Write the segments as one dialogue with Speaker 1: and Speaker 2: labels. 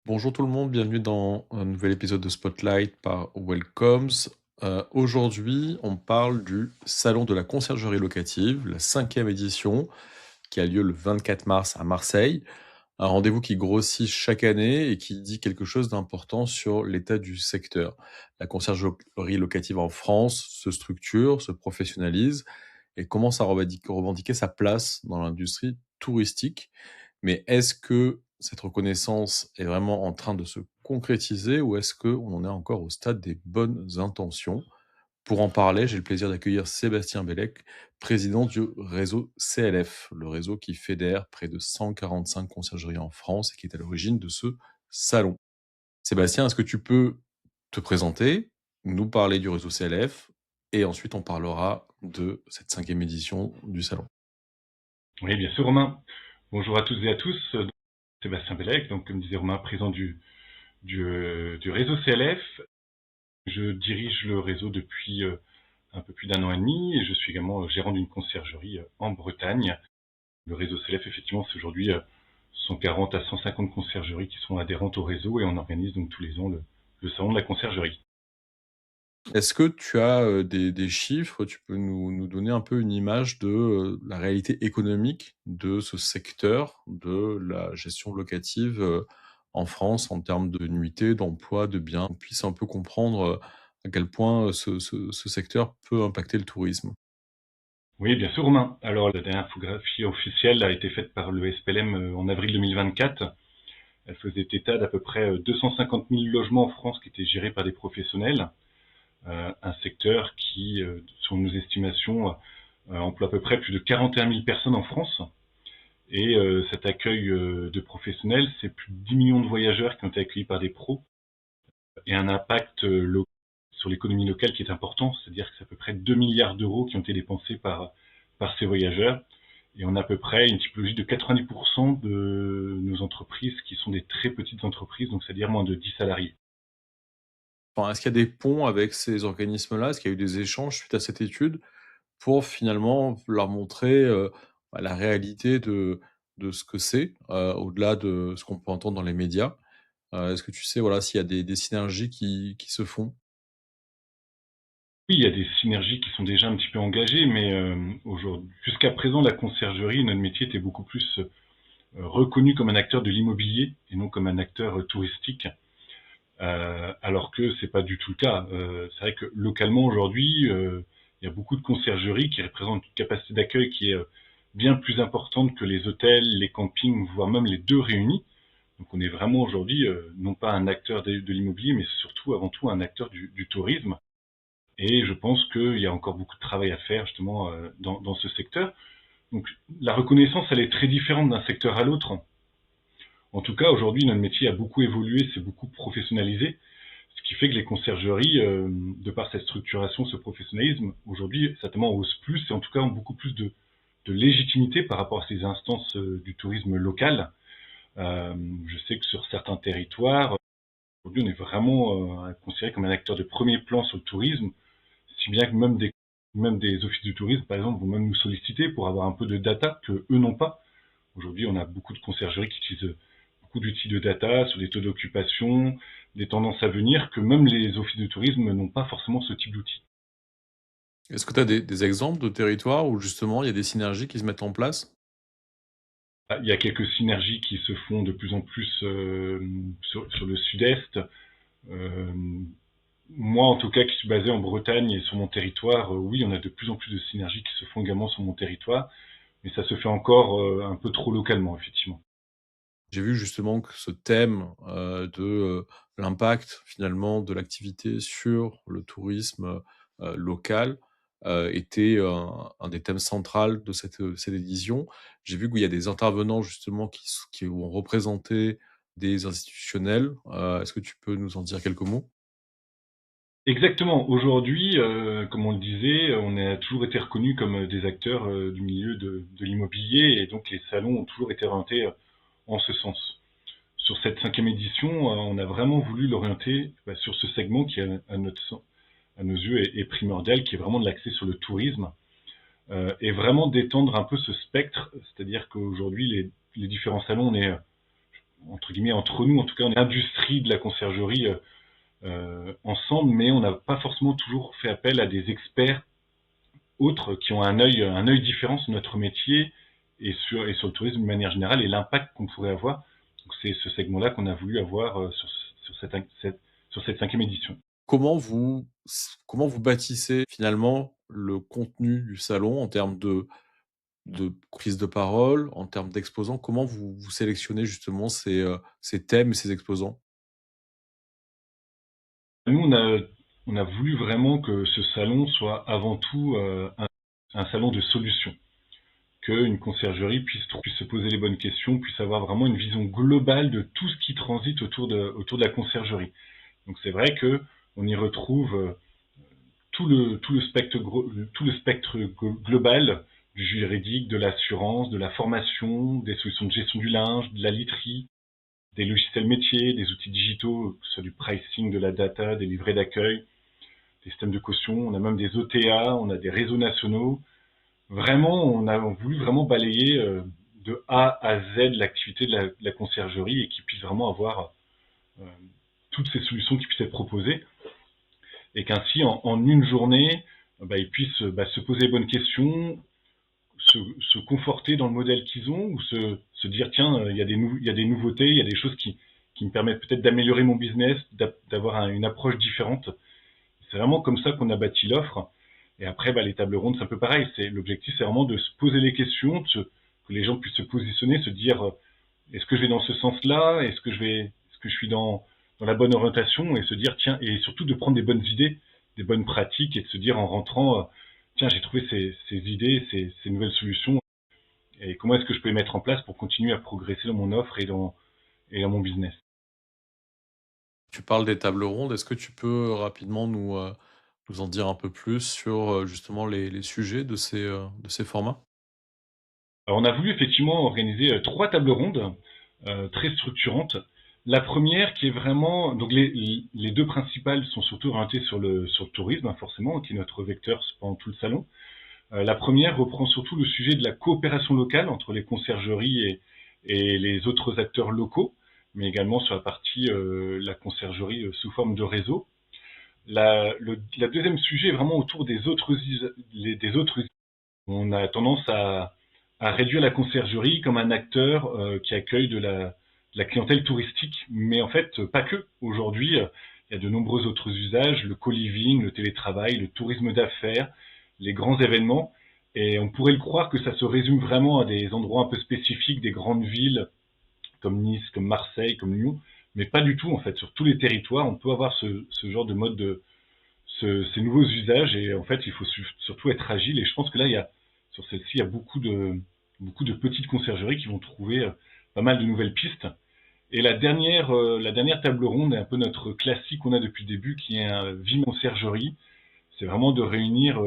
Speaker 1: Bonjour tout le monde, bienvenue dans un nouvel épisode de Spotlight par Welcomes. Aujourd'hui, on parle du Salon de la conciergerie locative, la 5e édition, qui a lieu le 24 mars à Marseille. Un rendez-vous qui grossit chaque année et qui dit quelque chose d'important sur l'état du secteur. La conciergerie locative en France se structure, se professionnalise et commence à revendiquer sa place dans l'industrie touristique. Mais est-ce que cette reconnaissance est vraiment en train de se concrétiser ou est-ce qu'on en est encore au stade des bonnes intentions? Pour en parler, j'ai le plaisir d'accueillir Sébastien Bellec, président du réseau CLF, le réseau qui fédère près de 145 conciergeries en France et qui est à l'origine de ce salon. Sébastien, est-ce que tu peux te présenter, nous parler du réseau CLF et ensuite on parlera de cette 5e édition du salon?
Speaker 2: Oui, bien sûr, Romain. Bonjour à toutes et à tous. Sébastien Bellec, donc comme disait Romain, président du réseau CLF. Je dirige le réseau depuis un peu plus d'un an et demi et je suis également gérant d'une conciergerie en Bretagne. Le réseau CLF, effectivement, c'est aujourd'hui 140 à 150 conciergeries qui sont adhérentes au réseau et on organise donc tous les ans le salon de la conciergerie.
Speaker 1: Est-ce que tu as, des chiffres? Tu peux nous donner un peu une image de, la réalité économique de ce secteur de la gestion locative, en France en termes de nuitées, d'emploi, de biens? Qu'on puisse un peu comprendre, à quel point, ce secteur peut impacter le tourisme.
Speaker 2: Oui, bien sûr, Romain. Alors, la dernière infographie officielle a été faite par le SPLM en avril 2024. Elle faisait état d'à peu près 250 000 logements en France qui étaient gérés par des professionnels. Un secteur qui, selon nos estimations, emploie à peu près plus de 41 000 personnes en France. Et cet accueil de professionnels, c'est plus de 10 millions de voyageurs qui ont été accueillis par des pros et un impact sur l'économie locale qui est important, c'est-à-dire que c'est à peu près 2 milliards d'euros qui ont été dépensés par ces voyageurs. Et on a à peu près une typologie de 90% de nos entreprises qui sont des très petites entreprises, donc c'est-à-dire moins de 10 salariés.
Speaker 1: Enfin, est-ce qu'il y a des ponts avec ces organismes-là? Est-ce qu'il y a eu des échanges suite à cette étude pour finalement leur montrer, la réalité de ce que c'est, au-delà de ce qu'on peut entendre dans les médias? Est-ce que tu sais, voilà, s'il y a des synergies qui se font?
Speaker 2: Oui, il y a des synergies qui sont déjà un petit peu engagées, mais aujourd'hui, jusqu'à présent, la conciergerie, notre métier était beaucoup plus reconnu comme un acteur de l'immobilier et non comme un acteur touristique, alors que c'est pas du tout le cas. C'est vrai que localement aujourd'hui, il y a beaucoup de conciergeries qui représentent une capacité d'accueil qui est bien plus importante que les hôtels, les campings, voire même les deux réunis. Donc on est vraiment aujourd'hui non pas un acteur de l'immobilier, mais surtout avant tout un acteur du tourisme. Et je pense qu'il y a encore beaucoup de travail à faire justement dans ce secteur. Donc la reconnaissance, elle est très différente d'un secteur à l'autre. En tout cas, aujourd'hui, notre métier a beaucoup évolué, s'est beaucoup professionnalisé, ce qui fait que les conciergeries, de par cette structuration, ce professionnalisme, aujourd'hui, certainement osent plus et en tout cas ont beaucoup plus de légitimité par rapport à ces instances du tourisme local. Je sais que sur certains territoires, aujourd'hui, on est vraiment considéré comme un acteur de premier plan sur le tourisme, si bien que même des offices du tourisme, par exemple, vont même nous solliciter pour avoir un peu de data que eux n'ont pas. Aujourd'hui, on a beaucoup de conciergeries qui utilisent beaucoup d'outils de data sur les taux d'occupation, des tendances à venir, que même les offices de tourisme n'ont pas forcément ce type d'outils.
Speaker 1: Est-ce que tu as des exemples de territoires où justement il y a des synergies qui se mettent en place?
Speaker 2: Ah, il y a quelques synergies qui se font de plus en plus sur le sud-est. Euh, Moi, en tout cas, qui suis basé en Bretagne et sur mon territoire, oui, on a de plus en plus de synergies qui se font également sur mon territoire, mais ça se fait encore un peu trop localement, effectivement.
Speaker 1: J'ai vu justement que ce thème, de, l'impact finalement de l'activité sur le tourisme, local, était un des thèmes centrales de cette édition. J'ai vu qu'il y a des intervenants justement qui ont représenté des institutionnels. Est-ce que tu peux nous en dire quelques mots?
Speaker 2: Exactement. Aujourd'hui, comme on le disait, on a toujours été reconnus comme des acteurs du milieu de l'immobilier et donc les salons ont toujours été orientés en ce sens. Sur cette 5e édition, on a vraiment voulu l'orienter sur ce segment qui, à nos yeux, est primordial, qui est vraiment de l'accès sur le tourisme et vraiment d'étendre un peu ce spectre, c'est-à-dire qu'aujourd'hui, les différents salons, on est entre guillemets, entre nous, en tout cas, on est l'industrie de la conciergerie ensemble, mais on n'a pas forcément toujours fait appel à des experts autres qui ont un œil différent sur notre métier et sur le tourisme de manière générale et l'impact qu'on pourrait avoir. Donc c'est ce segment-là qu'on a voulu avoir sur cette cinquième édition.
Speaker 1: Comment vous bâtissez finalement le contenu du salon en termes de prise de parole, en termes d'exposants? Comment vous sélectionnez justement ces thèmes et ces exposants?
Speaker 2: Nous, on a voulu vraiment que ce salon soit avant tout un salon de solutions, qu'une conciergerie puisse se poser les bonnes questions, puisse avoir vraiment une vision globale de tout ce qui transite autour de la conciergerie. Donc c'est vrai que on y retrouve tout le spectre global du juridique, de l'assurance, de la formation, des solutions de gestion du linge, de la literie, des logiciels métiers, des outils digitaux, que ce soit du pricing, de la data, des livrets d'accueil, des systèmes de caution, on a même des OTA, on a des réseaux nationaux. Vraiment, on a voulu vraiment balayer de A à Z l'activité de la conciergerie et qu'ils puissent vraiment avoir euh, toutes ces solutions qui puissent être proposées et qu'ainsi, en une journée, ils puissent se poser les bonnes questions, se conforter dans le modèle qu'ils ont ou se dire tiens, il y a des nouveautés, il y a des choses qui me permettent peut-être d'améliorer mon business, d'avoir une approche différente. C'est vraiment comme ça qu'on a bâti l'offre. Et après, les tables rondes, c'est un peu pareil. L'objectif, c'est vraiment de se poser les questions, que les gens puissent se positionner, se dire est-ce que je vais dans ce sens-là, est-ce que je suis dans la bonne orientation, et se dire tiens, et surtout de prendre des bonnes idées, des bonnes pratiques, et de se dire en rentrant tiens, j'ai trouvé ces idées, ces nouvelles solutions, et comment est-ce que je peux les mettre en place pour continuer à progresser dans mon offre et dans mon business.
Speaker 1: Tu parles des tables rondes, est-ce que tu peux rapidement nous en dire un peu plus sur, justement les sujets de ces formats?
Speaker 2: Alors, on a voulu effectivement organiser trois tables rondes très structurantes. La première qui est vraiment, donc les deux principales sont surtout orientées sur le tourisme, hein, forcément, qui est notre vecteur pendant tout le salon. La première reprend surtout le sujet de la coopération locale entre les conciergeries et les autres acteurs locaux, mais également sur la partie la conciergerie sous forme de réseau. La deuxième sujet est vraiment autour des autres. On a tendance à réduire la conciergerie comme un acteur qui accueille de la clientèle touristique, mais en fait, pas que. Aujourd'hui, il y a de nombreux autres usages, le co-living, le télétravail, le tourisme d'affaires, les grands événements, et on pourrait le croire que ça se résume vraiment à des endroits un peu spécifiques, des grandes villes comme Nice, comme Marseille, comme Lyon, mais pas du tout en fait. Sur tous les territoires, on peut avoir ce genre de mode ces nouveaux usages, et en fait, il faut surtout être agile, et je pense que là, sur celle-ci, il y a beaucoup de petites conciergeries qui vont trouver pas mal de nouvelles pistes. Et la dernière table ronde est un peu notre classique qu'on a depuis le début, qui est un Vim Conciergerie. C'est vraiment de réunir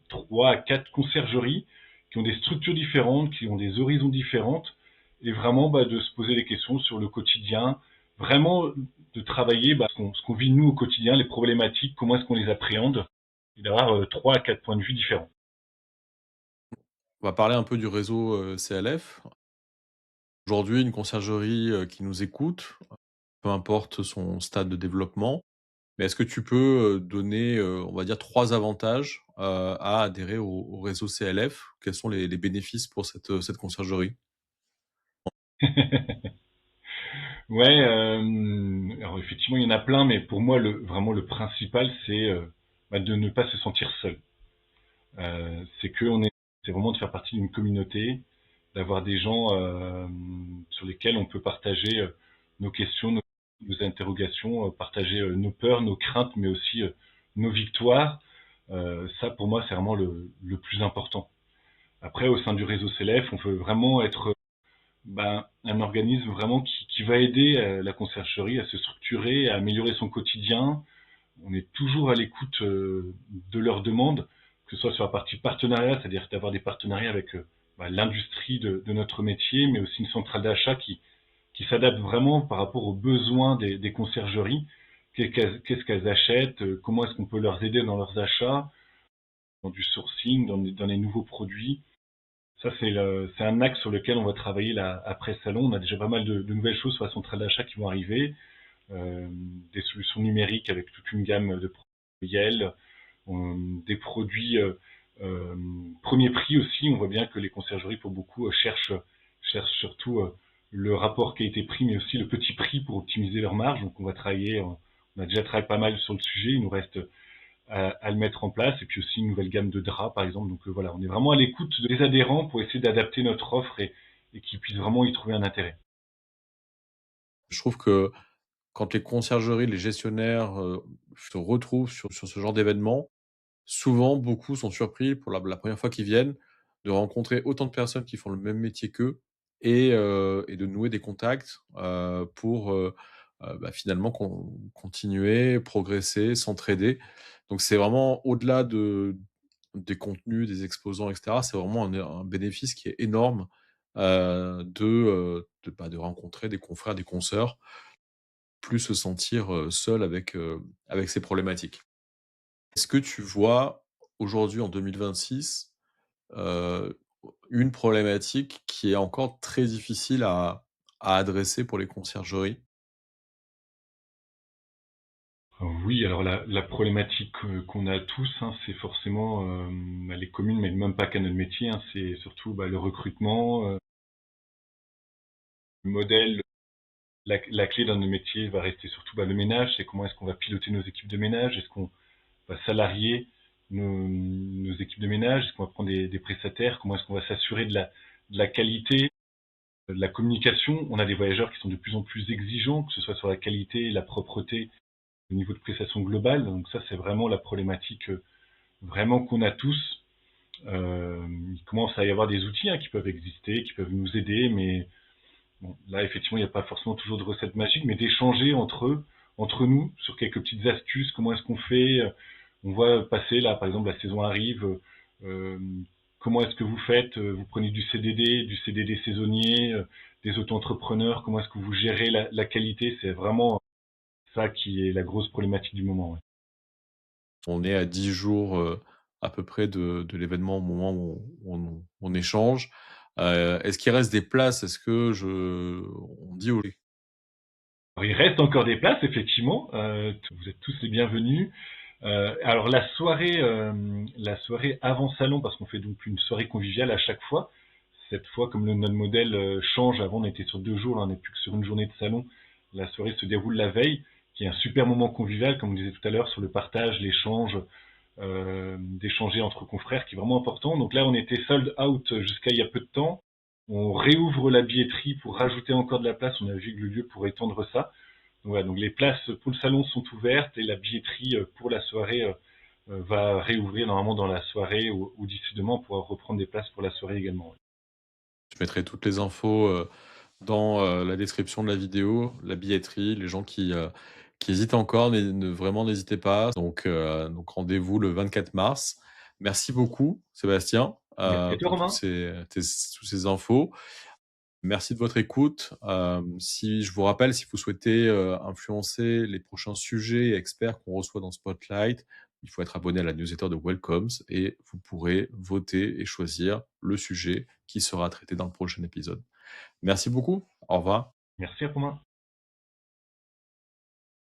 Speaker 2: trois à quatre conciergeries qui ont des structures différentes, qui ont des horizons différentes, et vraiment de se poser des questions sur le quotidien, vraiment de travailler ce qu'on vit nous au quotidien, les problématiques, comment est-ce qu'on les appréhende, et d'avoir trois à quatre points de vue différents.
Speaker 1: On va parler un peu du réseau, CLF. Aujourd'hui, une conciergerie, qui nous écoute, peu importe son stade de développement, mais est-ce que tu peux, donner, on va dire 3 avantages, à adhérer au réseau CLF? Quels sont les bénéfices pour cette conciergerie?
Speaker 2: Ouais, alors effectivement, il y en a plein, mais pour moi, vraiment le principal, c'est de ne pas se sentir seul. C'est vraiment de faire partie d'une communauté, d'avoir des gens sur lesquels on peut partager nos questions, nos interrogations, partager nos peurs, nos craintes, mais aussi nos victoires. Ça, pour moi, c'est vraiment le plus important. Après, au sein du réseau CLF, on veut vraiment être un organisme vraiment qui va aider la conciergerie à se structurer, à améliorer son quotidien. On est toujours à l'écoute de leurs demandes, que ce soit sur la partie partenariat, c'est-à-dire d'avoir des partenariats avec l'industrie de notre métier, mais aussi une centrale d'achat qui s'adapte vraiment par rapport aux besoins des conciergeries. Qu'est-ce qu'elles achètent, comment est-ce qu'on peut leur aider dans leurs achats, dans du sourcing, dans les nouveaux produits. Ça, c'est un axe sur lequel on va travailler là, après salon. On a déjà pas mal de nouvelles choses sur la centrale d'achat qui vont arriver, des solutions numériques avec toute une gamme de produits Yel, des produits euh, premier prix aussi. On voit bien que les conciergeries, pour beaucoup, cherchent surtout le rapport qualité-prix, mais aussi le petit prix pour optimiser leur marge. Donc on va travailler, on a déjà travaillé pas mal sur le sujet. Il nous reste à le mettre en place, et puis aussi une nouvelle gamme de draps par exemple. Donc voilà, on est vraiment à l'écoute des adhérents pour essayer d'adapter notre offre et qu'ils puissent vraiment y trouver un intérêt.
Speaker 1: Je trouve que quand les conciergeries, les gestionnaires, se retrouvent sur ce genre d'événement, souvent beaucoup sont surpris pour la 1re fois qu'ils viennent, de rencontrer autant de personnes qui font le même métier qu'eux et de nouer des contacts, pour, finalement continuer, progresser, s'entraider. Donc c'est vraiment au-delà des contenus, des exposants et cetera, c'est vraiment un bénéfice qui est énorme, de rencontrer des confrères, des consoeurs, plus se sentir, seul avec ses problématiques. Est-ce que tu vois aujourd'hui en 2026, heu, une problématique qui est encore très difficile à adresser pour les conciergeries?
Speaker 2: Oui, alors la problématique qu'on a tous, hein, c'est forcément les communes, mais même pas qu'à notre métier, hein, c'est surtout le recrutement, le modèle. La clé dans nos métiers va rester surtout le ménage, c'est comment est-ce qu'on va piloter nos équipes de ménage, est-ce qu'on va salarier nos équipes de ménage, est-ce qu'on va prendre des prestataires, comment est-ce qu'on va s'assurer de la qualité, de la communication. On a des voyageurs qui sont de plus en plus exigeants, que ce soit sur la qualité, la propreté, au niveau de prestation globale. Donc ça, c'est vraiment la problématique vraiment qu'on a tous. Il commence à y avoir des outils qui peuvent exister, qui peuvent nous aider, mais bon, là, effectivement, il n'y a pas forcément toujours de recette magique, mais d'échanger entre nous, sur quelques petites astuces, comment est-ce qu'on fait. On voit passer, là, par exemple, la saison arrive, euh, comment est-ce que vous faites, vous prenez du CDD saisonnier, des auto-entrepreneurs, comment est-ce que vous gérez la qualité, c'est vraiment ça qui est la grosse problématique du moment. Ouais.
Speaker 1: On est à 10 jours, à peu près de l'événement au moment où on échange. Est-ce qu'il reste des places? Est-ce que je on dit aux
Speaker 2: Alors, il reste encore des places, effectivement, vous êtes tous les bienvenus. Alors la soirée avant salon, parce qu'on fait donc une soirée conviviale à chaque fois. Cette fois, comme notre modèle change, avant on était sur 2 jours, là on n'est plus que sur une journée de salon. La soirée se déroule la veille, qui est un super moment convivial, comme on disait tout à l'heure, sur le partage, l'échange, d'échanger entre confrères, qui est vraiment important. Donc là, on était sold out jusqu'à il y a peu de temps. On réouvre la billetterie pour rajouter encore de la place. On a vu que le lieu pourrait étendre ça. Donc, voilà, donc les places pour le salon sont ouvertes et la billetterie pour la soirée va réouvrir normalement dans la soirée ou d'ici demain on pourra reprendre des places pour la soirée également. Ouais.
Speaker 1: Je mettrai toutes les infos, dans, la description de la vidéo, la billetterie, les gens qui hésitent encore, vraiment n'hésitez pas. Donc rendez-vous le 24 mars. Merci beaucoup Sébastien,
Speaker 2: Merci à toi
Speaker 1: pour
Speaker 2: Romain.
Speaker 1: toutes ces infos. Merci de votre écoute. Si je vous rappelle, si vous souhaitez, influencer les prochains sujets et experts qu'on reçoit dans Spotlight, il faut être abonné à la newsletter de Welcomes et vous pourrez voter et choisir le sujet qui sera traité dans le prochain épisode. Merci beaucoup. Au revoir.
Speaker 2: Merci Romain.